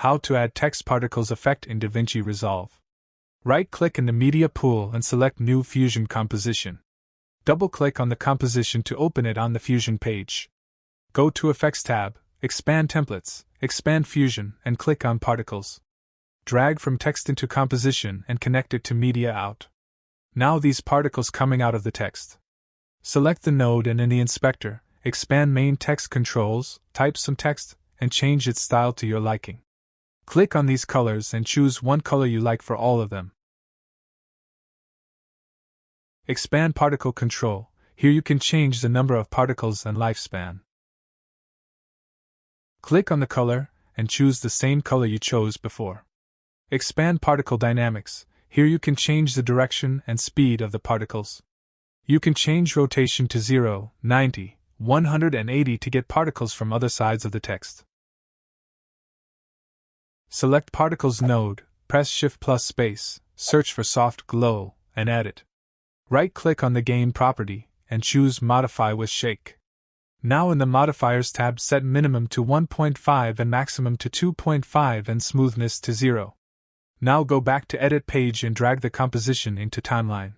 How to add text particles effect in DaVinci Resolve. Right-click in the media pool and select New Fusion Composition. Double-click on the composition to open it on the Fusion page. Go to Effects tab, Expand Templates, Expand Fusion, and click on Particles. Drag from text into composition and connect it to media out. Now these particles coming out of the text. Select the node and in the inspector, expand main text controls, type some text, and change its style to your liking. Click on these colors and choose one color you like for all of them. Expand Particle Control. Here you can change the number of particles and lifespan. Click on the color and choose the same color you chose before. Expand Particle Dynamics. Here you can change the direction and speed of the particles. You can change rotation to 0, 90, 180 to get particles from other sides of the text. Select Particles node, press Shift plus space, search for Soft Glow, and add it. Right-click on the Gain property, and choose Modify with Shake. Now in the Modifiers tab set minimum to 1.5 and maximum to 2.5 and smoothness to 0. Now go back to Edit page and drag the composition into Timeline.